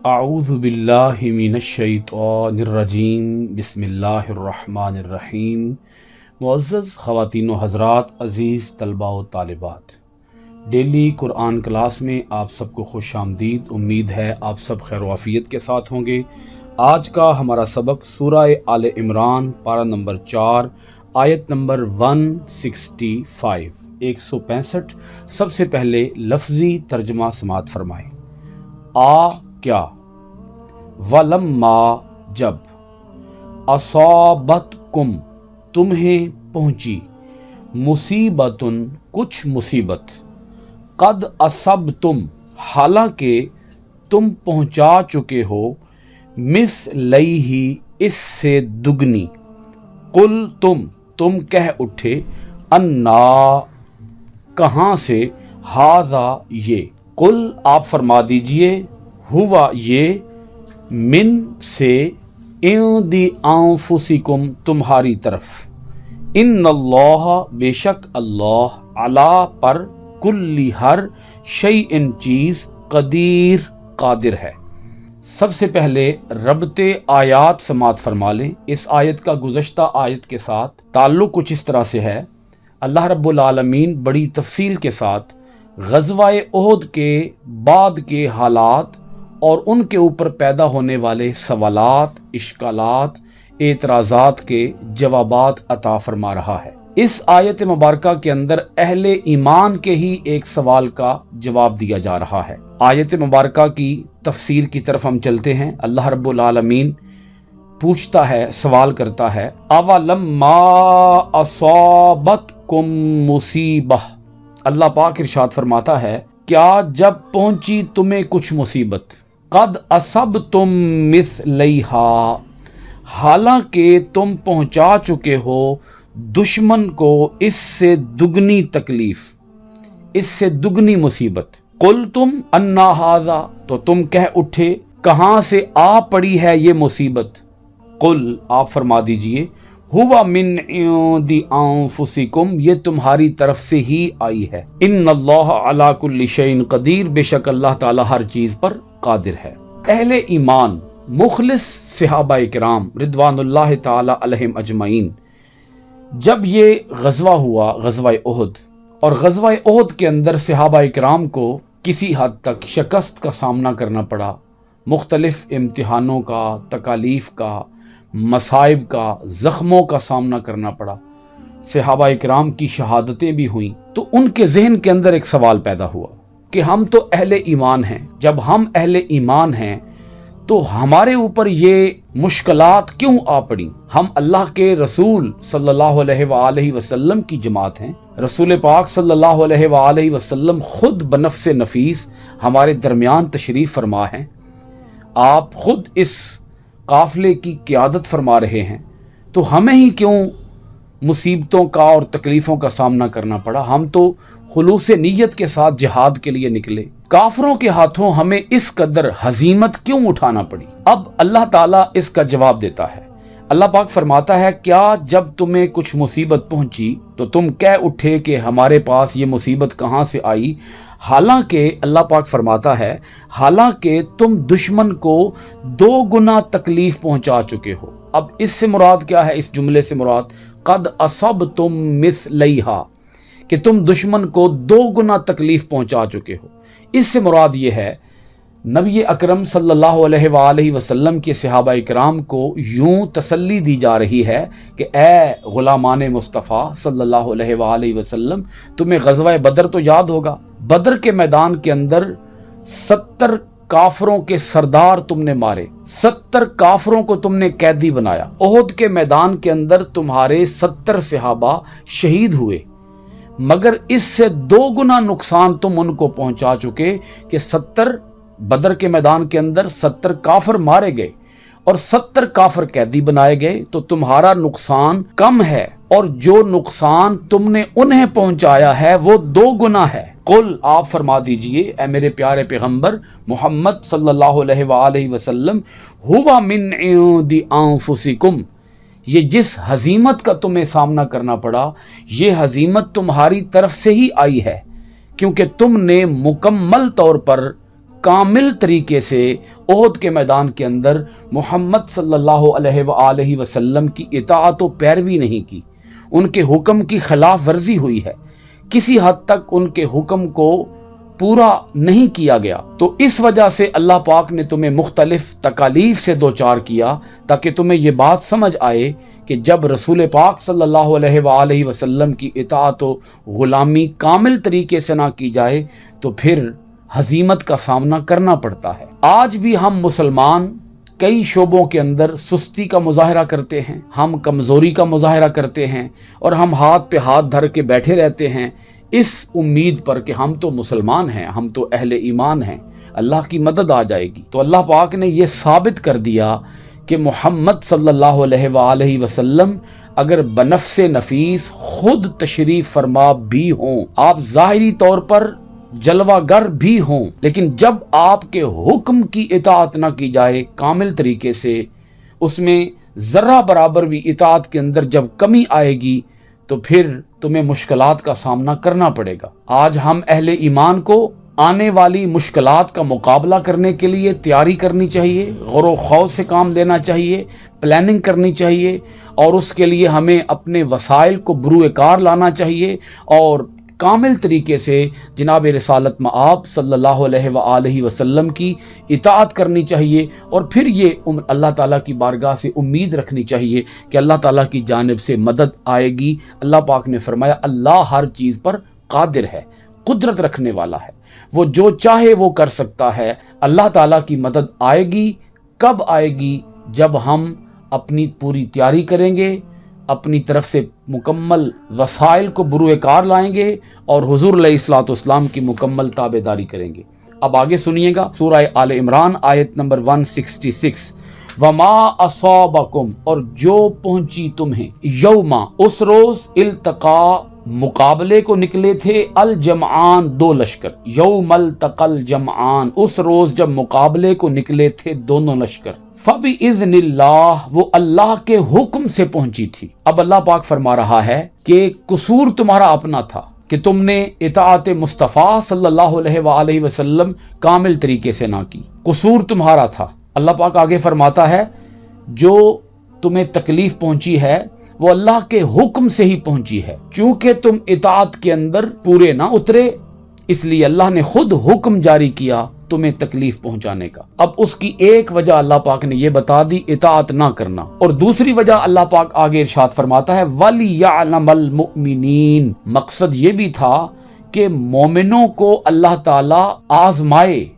اعوذ باللہ من الشیطان الرجیم بسم اللہ الرحمن الرحیم۔ معزز خواتین و حضرات، عزیز طلباء و طالبات، ڈیلی قرآن کلاس میں آپ سب کو خوش آمدید۔ امید ہے آپ سب خیر و عافیت کے ساتھ ہوں گے۔ آج کا ہمارا سبق سورہ آل عمران پارہ نمبر 4 آیت نمبر 165 165۔ سب سے پہلے لفظی ترجمہ سماعت فرمائیں۔ کیا وَلَمَّا جب اصابتکم تمہیں پہنچی مصیبتن کچھ مصیبت قد اصبتم حالانکہ تم پہنچا چکے ہو مثلیہ اس سے دگنی قل تم کہہ اٹھے انا کہاں سے ھذا یہ قل آپ فرما دیجئے ہوا یہ من سے عند انفسکم تمہاری طرف ان اللہ بے شک اللہ علی پر کل ہر شیء چیز قدیر قادر ہے۔ سب سے پہلے ربط آیات سماعت فرما لیں۔ اس آیت کا گزشتہ آیت کے ساتھ تعلق کچھ اس طرح سے ہے۔ اللہ رب العالمین بڑی تفصیل کے ساتھ غزوہ احد کے بعد کے حالات اور ان کے اوپر پیدا ہونے والے سوالات، اشکالات، اعتراضات کے جوابات عطا فرما رہا ہے۔ اس آیت مبارکہ کے اندر اہل ایمان کے ہی ایک سوال کا جواب دیا جا رہا ہے۔ آیت مبارکہ کی تفسیر کی طرف ہم چلتے ہیں۔ اللہ رب العالمین پوچھتا ہے، سوال کرتا ہے، اَوَلَمَّا أَصَابَتْكُم مُّصِیبَۃٌ۔ اللہ پاک ارشاد فرماتا ہے، کیا جب پہنچی تمہیں کچھ مصیبت قد اصبتم مثلیہا حالانکہ تم پہنچا چکے ہو دشمن کو اس سے دگنی تکلیف، اس سے دگنی مصیبت قل تم انا ھذا تو تم کہہ اٹھے کہاں سے آ پڑی ہے یہ مصیبت قل آپ فرما دیجئے ہوا من عند انفسکم یہ تمہاری طرف سے ہی آئی ہے ان اللہ علی کل شیء قدیر بے شک اللہ تعالی ہر چیز پر قادر ہے۔ اہل ایمان مخلص صحابہ کرام رضوان اللہ تعالی علیہم اجمعین، جب یہ غزوہ ہوا غزوہ احد، اور غزوہ احد کے اندر صحابہ کرام کو کسی حد تک شکست کا سامنا کرنا پڑا، مختلف امتحانوں کا، تکالیف کا، مصائب کا، زخموں کا سامنا کرنا پڑا، صحابہ کرام کی شہادتیں بھی ہوئیں، تو ان کے ذہن کے اندر ایک سوال پیدا ہوا کہ ہم تو اہل ایمان ہیں، جب ہم اہل ایمان ہیں تو ہمارے اوپر یہ مشکلات کیوں آ پڑیں؟ ہم اللہ کے رسول صلی اللہ علیہ وآلہ وسلم کی جماعت ہیں، رسول پاک صلی اللہ علیہ وآلہ وسلم خود بنفس نفیس ہمارے درمیان تشریف فرما ہیں، آپ خود اس قافلے کی قیادت فرما رہے ہیں، تو ہمیں ہی کیوں مصیبتوں کا اور تکلیفوں کا سامنا کرنا پڑا؟ ہم تو خلوص نیت کے ساتھ جہاد کے لیے نکلے، کافروں کے ہاتھوں ہمیں اس قدر ہزیمت کیوں اٹھانا پڑی؟ اب اللہ تعالیٰ اس کا جواب دیتا ہے۔ اللہ پاک فرماتا ہے، کیا جب تمہیں کچھ مصیبت پہنچی تو تم کہہ اٹھے کہ ہمارے پاس یہ مصیبت کہاں سے آئی؟ حالانکہ اللہ پاک فرماتا ہے، حالانکہ تم دشمن کو 2 گنا تکلیف پہنچا چکے ہو۔ اب اس سے مراد کیا ہے؟ اس جملے سے مراد قد اصبتم مثلیہا کہ تم دشمن کو 2 گنا تکلیف پہنچا چکے ہو۔ اس سے مراد یہ ہے، نبی اکرم صلی اللہ علیہ وآلہ وسلم کے صحابہ کرام کو یوں تسلی دی جا رہی ہے کہ اے غلامان مصطفیٰ صلی اللہ علیہ وآلہ وسلم، تمہیں غزوہ بدر تو یاد ہوگا۔ بدر کے میدان کے اندر 70 کافروں کے سردار تم نے مارے، 70 کافروں کو تم نے قیدی بنایا۔ احد کے میدان کے اندر تمہارے 70 صحابہ شہید ہوئے، مگر اس سے 2 گنا نقصان تم ان کو پہنچا چکے کہ 70 بدر کے میدان کے اندر 70 کافر مارے گئے اور 70 کافر قیدی بنائے گئے، تو تمہارا نقصان کم ہے، اور جو نقصان تم نے انہیں پہنچایا ہے وہ 2 گنا ہے۔ قل آپ فرما دیجئے اے میرے پیارے پیغمبر محمد صلی اللہ علیہ وآلہ وسلم، ہوا من عند انفسکم یہ جس ہزیمت کا تمہیں سامنا کرنا پڑا، یہ ہزیمت تمہاری طرف سے ہی آئی ہے، کیونکہ تم نے مکمل طور پر कामिल तरीके से ओहद के मैदान के अंदर मोहम्मद सल्लल्लाहु अलैहि वसल्लम की इताअत व पैरवी नहीं की, उनके हुक्म की खिलाफ वर्जी हुई है, किसी हद तक उनके हुक्म को पूरा नहीं किया गया, तो इस वजह से अल्लाह पाक ने तुम्हें मुख्तलिफ तकालीफ से दो चार किया, ताकि तुम्हें ये बात समझ आए कि जब रसूल पाक सल्लल्लाहु अलैहि वसल्लम की इताअत व गुलामी कामिल तरीके से ना की जाए तो फिर हजीमत का सामना करना पड़ता है। आज भी हम मुसलमान कई शोबों के अंदर सुस्ती का मुजाहरा करते हैं, हम कमज़ोरी का मुजाहरा करते हैं और हम हाथ पे हाथ धर के बैठे रहते हैं इस उम्मीद पर कि हम तो मुसलमान हैं, हम तो अहले ईमान हैं, अल्लाह की मदद आ जाएगी। तो अल्लाह पाक ने ये साबित कर दिया कि मोहम्मद सल्लल्लाहु अलैहि वसल्लम अगर बनफ्से नफीस खुद तशरीफ फरमा भी हों, आप ज़ाहिरी तौर पर जलवागर भी हों, लेकिन जब आपके हुक्म की इताअत ना की जाए कामिल तरीके से, उसमें ज़र्रा बराबर भी इताअत के अंदर जब कमी आएगी तो फिर तुम्हें मुश्किलात का सामना करना पड़ेगा। आज हम अहले ईमान को आने वाली मुश्किलात का मुकाबला करने के लिए तैयारी करनी चाहिए, गौर खौफ से काम लेना चाहिए, प्लानिंग करनी चाहिए और उसके लिए हमें अपने वसाइल को बरूएकार लाना चाहिए और कामिल तरीके से जनाब रिसालत मआब सल्लल्लाहु अलैहि वसल्लम की इताअत करनी चाहिए और फिर ये अल्लाह ताला की बारगाह से उम्मीद रखनी चाहिए कि अल्लाह ताला की जानिब से मदद आएगी। अल्लाह पाक ने फरमाया अल्लाह हर चीज़ पर कादिर है, कुदरत रखने वाला है, वो जो चाहे वो कर सकता है। अल्लाह ताला की मदद आएगी, कब आएगी? जब हम अपनी पूरी तैयारी करेंगे, अपनी तरफ से मुकम्मल वसाइल को बुरुएकार लाएंगे और हुजूर अलैहिस्सलाम की मुकम्मल ताबेदारी करेंगे। अब आगे सुनिएगा, सूरह आल इमरान आयत नंबर 166, वमा असाबकुम, और जो पहुंची तुम्हें, यौमा, उस रोज, इल्तका, मुकाबले को निकले थे, अल जमआन, दो लश्कर, यौमल तकल जमआन, उस रोज जब मुकाबले को निकले थे दोनों लश्कर, फबि इज़्निल्लाह, वो अल्लाह के हुक्म से पहुंची थी। अब अल्लाह पाक फरमा रहा है कि कसूर तुम्हारा अपना था कि तुमने इताअत मुस्तफ़ा सल्लल्लाहु अलैहि वसल्लम कामिल तरीके से ना की, कसूर तुम्हारा था। अल्लाह पाक आगे फरमाता है जो तुम्हें तकलीफ पहुंची है वो अल्लाह के हुक्म से ही पहुंची है, चूंकि तुम इताअत के अंदर पूरे ना उतरे इसलिए अल्लाह ने खुद हुक्म जारी किया तुम्हें तकलीफ पहुंचाने का। अब उसकी एक वजह अल्लाह पाक ने ये बता दी, इताअत ना करना, और दूसरी वजह अल्लाह पाक आगे इरशाद फरमाता है वलियअलमल मुमिनीन, मकसद ये भी था कि मोमिनों को अल्लाह ताला आजमाए,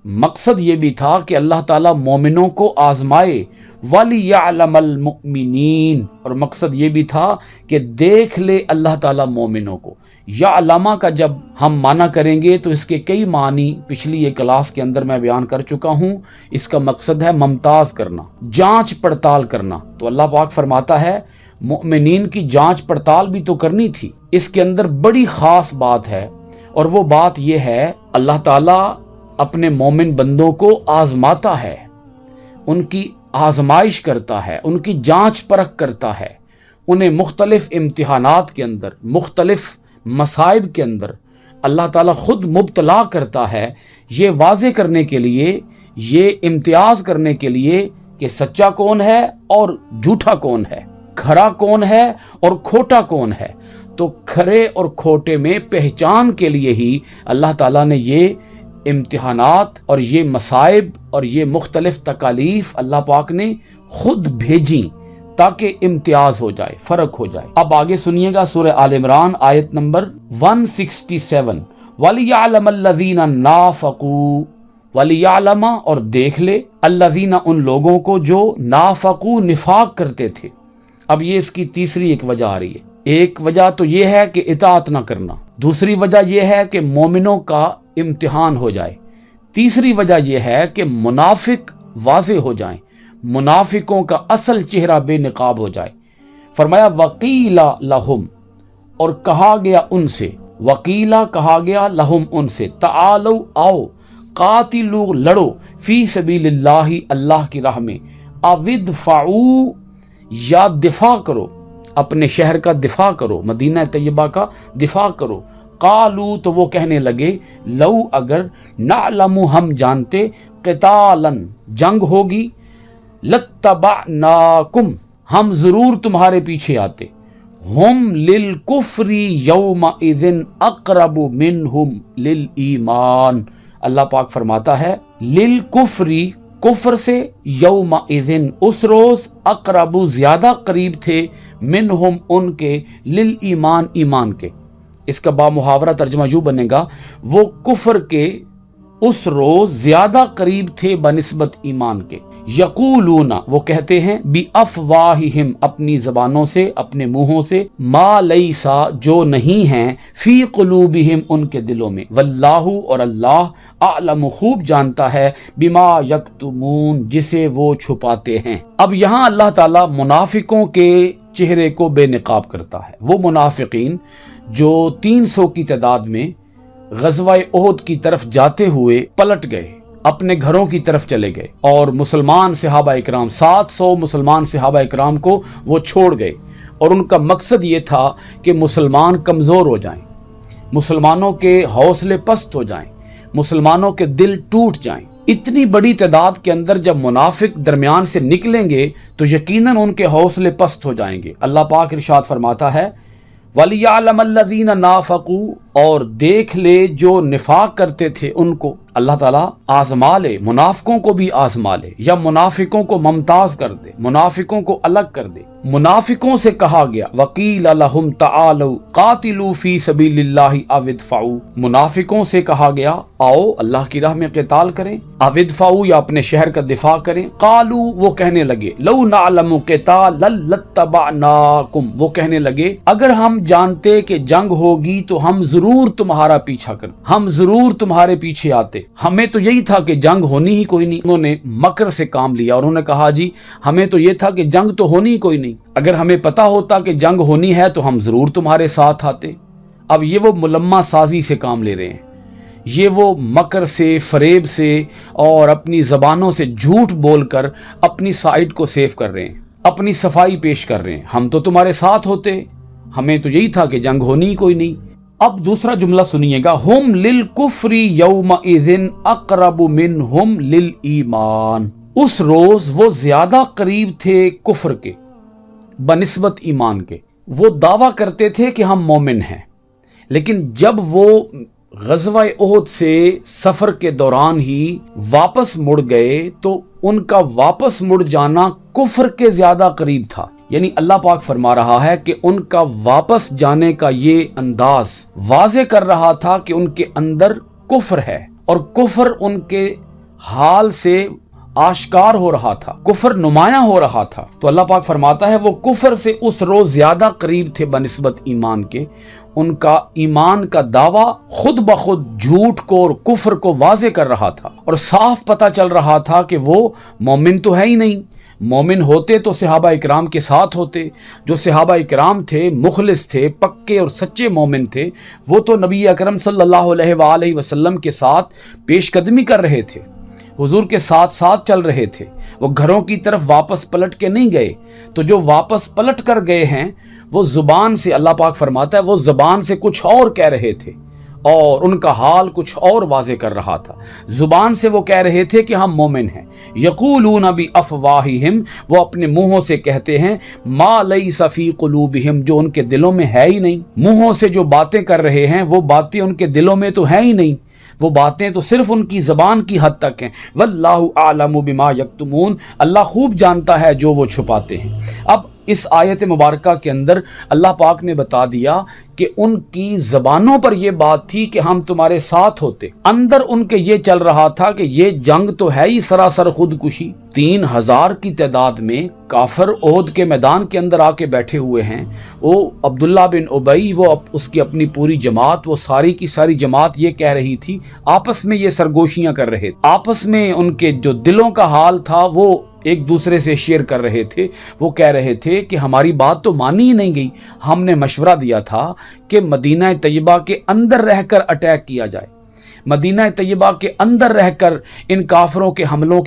मकसद ये भी था कि अल्लाह ताला मोमिनों को आजमाए, वलियअलमल मुमिनीन, और मकसद ये भी था कि देख ले अल्लाह ताला मोमिनों को। या अलामा का जब हम माना करेंगे तो इसके कई मानी पिछली एक क्लास के अंदर मैं बयान कर चुका हूँ। इसका मकसद है मुमताज करना, जांच पड़ताल करना। तो अल्लाह पाक फरमाता है मुमिनीन की जांच पड़ताल भी तो करनी थी। इसके अंदर बड़ी खास बात है और वो बात यह है अल्लाह ताला अपने मोमिन बंदों को आजमाता है, उनकी आजमाइश करता है, उनकी जांच परख करता है, उन्हें मुख्तलिफ इम्तिहानात के अंदर, मुख्तलिफ मसाइब के अंदर अल्लाह ताला खुद मुब्तला करता है, ये वाज़े करने के लिए, ये इम्तियाज करने के लिए कि सच्चा कौन है और झूठा कौन है, खरा कौन है और खोटा कौन है। तो खरे और खोटे में पहचान के लिए ही अल्लाह ताला ने ये इम्तिहानात और ये मसाइब और ये मुख्तलिफ तकालीफ अल्लाह पाक ने खुद भेजी ताकि इम्तियाज हो जाए, फर्क हो जाए। अब आगे सुनिएगा सूरह आल इमरान आयत नंबर 167, वलियअलमल्लज़ीना नाफ़क़ू, वलियअलमा, और देख ले, अल्लज़ीना, उन लोगों को जो नाफ़क़ू, निफाक करते थे। अब ये इसकी तीसरी एक वजह आ रही है। एक वजह तो ये है कि इताअत ना करना, दूसरी वजह यह है कि मोमिनों का इम्तिहान हो जाए, तीसरी वजह यह है कि मुनाफिक वाज़े हो जाएं, मुनाफिकों का असल चेहरा बेनकाब हो जाए। फरमाया वकीला लहुम, और कहा गया उनसे, वकीला कहा गया लहुम उनसे, तालो आओ, कातिलू लड़ो, फी सबीलिल्लाहि अल्लाह की राह में, अविदफाऊ, या दिफा करो, अपने शहर का दिफा करो, मदीना तैयबा का दिफा करो, कालू तो वो कहने लगे लऊ अगर नालमु हम जानते क़ितालन जंग होगी लत्तबअनाकुम हम जरूर तुम्हारे पीछे आते हुम लिल कुफ्री यौमा इज़िन अक़रबु मिनहुम लिल ईमान। अल्लाह पाक फरमाता है लिल कुफ्री कुफ्र से यौमा इज़िन उस रोज अक़रबु ज्यादा करीब थे मिनहुम उनके लिल ईमान ईमान के। इसका बामुहावरा तर्जुमा यूं बनेगा वो कुफ्र के उस रोज ज्यादा करीब थे बनिस्बत ईमान के। यकूलूना वो कहते हैं बी अफवाहिहिम अपनी जबानों से अपने मुंहों से मा लैसा जो नहीं है फी कुलूबिहिम उनके दिलों में वल्लाहु और अल्लाह आलम खूब जानता है बिमा यक्तुमून जिसे वो छुपाते हैं। अब यहाँ अल्लाह ताला मुनाफिकों के चेहरे को बेनकाब करता है। वो मुनाफिकीन जो 300 की तादाद में ग़ज़वा-ए उहद की तरफ जाते हुए पलट गए, अपने घरों की तरफ चले गए और मुसलमान सहाबा इकराम 700 मुसलमान सहाबा इकराम को वो छोड़ गए और उनका मकसद ये था कि मुसलमान कमज़ोर हो जाएं, मुसलमानों के हौसले पस्त हो जाएं, मुसलमानों के दिल टूट जाएं। इतनी बड़ी तादाद के अंदर जब मुनाफिक दरमियान से निकलेंगे तो यकीनन उनके हौसले पस्त हो जाएंगे। अल्लाह पाक इरशाद फरमाता है वलियअलमल्लज़ीना नाफ़क़ू और देख ले जो निफाक करते थे उनको अल्लाह ताला आज़मा ले, मुनाफिकों को भी आज़मा ले या मुनाफिकों को मुमताज़ कर दे, मुनाफिकों को अलग कर दे। मुनाफिकों से कहा गया वकील लहुम तआलू कातिलू फी सबीलिल्लाहि अविदफ़ाऊ मुनाफिकों से कहा गया आओ अल्लाह की राह में क़िताल करें, अविदफ़ाऊ या अपने शहर का दिफा करें। कालू वो कहने लगे लौ नअलमु क़ितालन लत्तबअनाकुम वो कहने लगे अगर हम जानते कि जंग होगी तो हम जरूर तुम्हारा पीछा करते, हम जरूर तुम्हारे पीछे आते। हमें तो यही था कि जंग होनी ही कोई नहीं। उन्होंने मकर से काम लिया और उन्होंने कहा जी हमें तो ये था कि जंग तो होनी ही कोई नहीं, अगर हमें पता होता कि जंग होनी है तो हम जरूर तुम्हारे साथ आते। अब ये वो मुलम्मा साजी से काम ले रहे हैं, ये वो मकर से फरेब से और अपनी जबानों से झूठ बोलकर अपनी साइड को सेव कर रहे हैं, अपनी सफाई पेश कर रहे हैं। हम तो तुम्हारे साथ होते, हमें तो यही था कि जंग होनी ही कोई नहीं। अब दूसरा जुमला सुनिएगा हुम लिल कुफ्री यौमा इज़िन अक़रबु मिनहुम लिल ईमान उस रोज वो ज्यादा करीब थे कुफ्र के बनिस्बत ईमान के। वो दावा करते थे कि हम मोमिन हैं, लेकिन जब वो ग़ज़वा-ए उहद से सफर के दौरान ही वापस मुड़ गए तो उनका वापस मुड़ जाना कुफ्र के ज्यादा करीब था। यानी अल्लाह पाक फरमा रहा है कि उनका वापस जाने का ये अंदाज वाज़े कर रहा था कि उनके अंदर कुफ्र है और कुफ्र उनके हाल से आश्कार हो रहा था, कुफ्र नुमायां हो रहा था। तो अल्लाह पाक फरमाता है वो कुफ्र से उस रोज ज्यादा करीब थे बनिस्बत ईमान के। उनका ईमान का दावा खुद ब खुद झूठ को और कुफ्र को वाज़े कर रहा था और साफ पता चल रहा था कि वो मोमिन तो है ही नहीं। मोमिन होते तो सहाबा इकराम के साथ होते। जो सहाबा इकराम थे मुखलिस थे, पक्के और सच्चे मोमिन थे, वो तो नबी अकरम सल्लल्लाहु अलैहि वसल्लम के साथ पेशकदमी कर रहे थे, हुजूर के साथ साथ चल रहे थे। वो घरों की तरफ वापस पलट के नहीं गए। तो जो वापस पलट कर गए हैं वो जुबान से, अल्लाह पाक फरमाता है वो जुबान से कुछ और कह रहे थे और उनका हाल कुछ और वाज़े कर रहा था। जुबान से वो कह रहे थे कि हम मोमिन हैं। यकूलूना बि अफवाहिहिम वो अपने मुंहों से कहते हैं मा लैसा फी कुलूबिहिम जो उनके दिलों में है ही नहीं। मुंहों से जो बातें कर रहे हैं वो बातें उनके दिलों में तो है ही नहीं, वो बातें तो सिर्फ उनकी ज़बान की हद तक हैं। वल्लाहु आलमु बिमा यक्तुमून अल्लाह खूब जानता है जो वो छुपाते हैं। अब इस आयत मुबारका के अंदर अल्लाह पाक ने बता दिया कि उनकी ज़बानों पर यह बात थी कि हम तुम्हारे साथ होते, अंदर उनके ये चल रहा था कि ये जंग तो है ही सरासर खुदकुशी। 3000 की तादाद में काफिर उहद के मैदान के अंदर आके बैठे हुए हैं। वो अब्दुल्ला बिन उबई वो उसकी अपनी पूरी जमात, वो सारी की सारी जमात ये कह रही थी, आपस में ये सरगोशियां कर रहे, आपस में उनके जो दिलों का हाल था वो एक दूसरे से शेयर कर रहे थे। वो कह रहे थे कि हमारी बात तो मानी ही नहीं गई, हमने मशवरा दिया था कि मदीना तैयबा के अंदर रहकर अटैक किया जाए, मदीना तैयबा के अंदर रहकर इन काफिरों के हमलों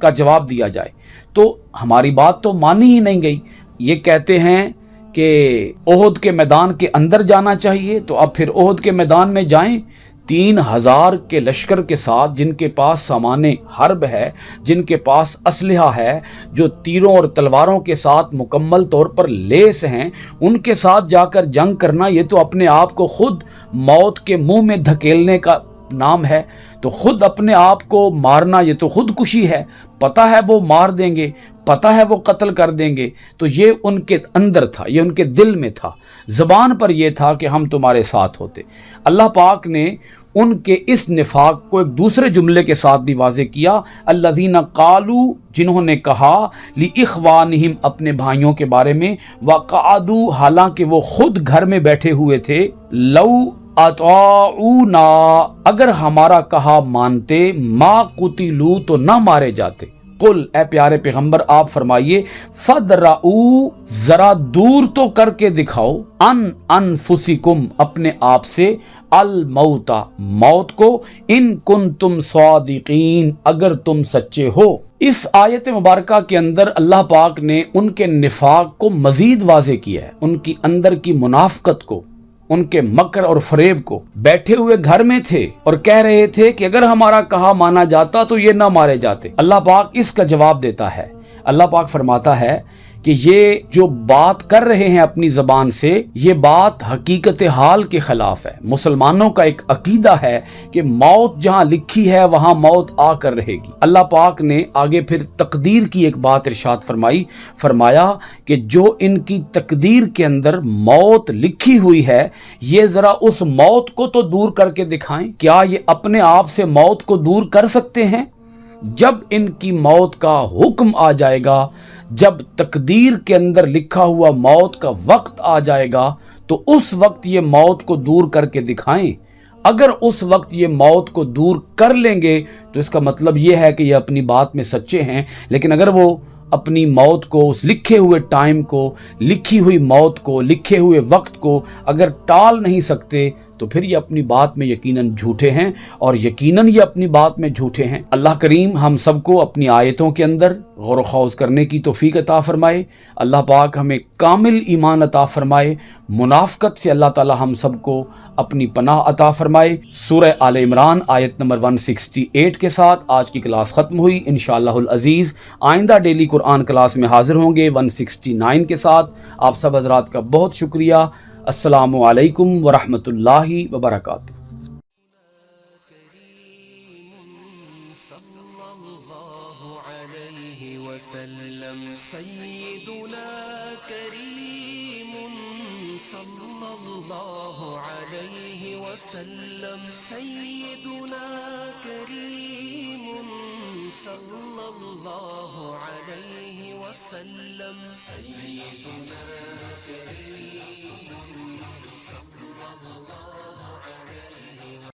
का जवाब दिया जाए, तो हमारी बात तो मानी ही नहीं गई। ये कहते हैं کہ احد کے میدان کے اندر جانا چاہیے، تو اب پھر احد کے میدان میں جائیں 3000 کے لشکر کے ساتھ، جن کے پاس سامان حرب ہے، جن کے پاس اسلحہ ہے، جو تیروں اور تلواروں کے ساتھ مکمل طور پر لیس ہیں، ان کے ساتھ جا کر جنگ کرنا یہ تو اپنے آپ کو خود موت کے منہ میں دھکیلنے کا نام ہے۔ تو خود اپنے آپ کو مارنا یہ تو خودکشی ہے، پتہ ہے وہ مار دیں گے، پتہ ہے وہ قتل کر دیں گے، تو یہ ان کے اندر تھا، یہ ان کے دل میں تھا، زبان پر یہ تھا کہ ہم تمہارے ساتھ ہوتے۔ اللہ پاک نے ان کے اس نفاق کو ایک دوسرے جملے کے ساتھ بھی واضح کیا، الذین قالوا، جنہوں نے کہا، لاخوانہم، اپنے بھائیوں کے بارے میں، وقعدوا، حالانکہ وہ خود گھر میں بیٹھے ہوئے تھے، لو اطاعونا، اگر ہمارا کہا مانتے، ما قتلوا، تو نہ مارے جاتے۔ قل، اے پیارے پیغمبر آپ فرمائیے، فدرؤ، ذرا دور تو کر کے دکھاؤ، انفسکم، اپنے آپ سے، الموت، موت کو، ان کنتم صادقین، اگر تم سچے ہو۔ اس آیت مبارکہ کے اندر اللہ پاک نے ان کے نفاق کو مزید واضح کیا ہے، ان کی اندر کی منافقت کو، ان کے مکر اور فریب کو۔ بیٹھے ہوئے گھر میں تھے اور کہہ رہے تھے کہ اگر ہمارا کہا مانا جاتا تو یہ نہ مارے جاتے۔ اللہ پاک اس کا جواب دیتا ہے، اللہ پاک فرماتا ہے کہ یہ جو بات کر رہے ہیں اپنی زبان سے، یہ بات حقیقت حال کے خلاف ہے۔ مسلمانوں کا ایک عقیدہ ہے کہ موت جہاں لکھی ہے وہاں موت آ کر رہے گی۔ اللہ پاک نے آگے پھر تقدیر کی ایک بات ارشاد فرمایا کہ جو ان کی تقدیر کے اندر موت لکھی ہوئی ہے، یہ ذرا اس موت کو تو دور کر کے دکھائیں۔ کیا یہ اپنے آپ سے موت کو دور کر سکتے ہیں؟ جب ان کی موت کا حکم آ جائے گا، جب تقدیر کے اندر لکھا ہوا موت کا وقت آ جائے گا، تو اس وقت یہ موت کو دور کر کے دکھائیں۔ اگر اس وقت یہ موت کو دور کر لیں گے تو اس کا مطلب یہ ہے کہ یہ اپنی بات میں سچے ہیں، لیکن اگر وہ اپنی موت کو، اس لکھے ہوئے ٹائم کو، لکھی ہوئی موت کو، لکھے ہوئے وقت کو اگر ٹال نہیں سکتے تو پھر یہ اپنی بات میں یقیناً جھوٹے ہیں، اور یقیناً یہ اپنی بات میں جھوٹے ہیں۔ اللہ کریم ہم سب کو اپنی آیتوں کے اندر غور و خوض کرنے کی توفیق عطا فرمائے۔ اللہ پاک ہمیں کامل ایمان عطا فرمائے۔ منافقت سے اللہ تعالی ہم سب کو اپنی پناہ عطا فرمائے۔ سورہ آل عمران آیت نمبر 168 کے ساتھ آج کی کلاس ختم ہوئی۔ انشاءاللہ العزیز آئندہ ڈیلی قرآن کلاس میں حاضر ہوں گے 169 کے ساتھ۔ آپ سب حضرات کا بہت شکریہ۔ السلام علیکم ورحمۃ اللہ وبرکاتہ۔ سیدنا کریم صلی اللہ علیہ وسلم، سیدنا کریم صلی اللہ علیہ وسلم، سیدنا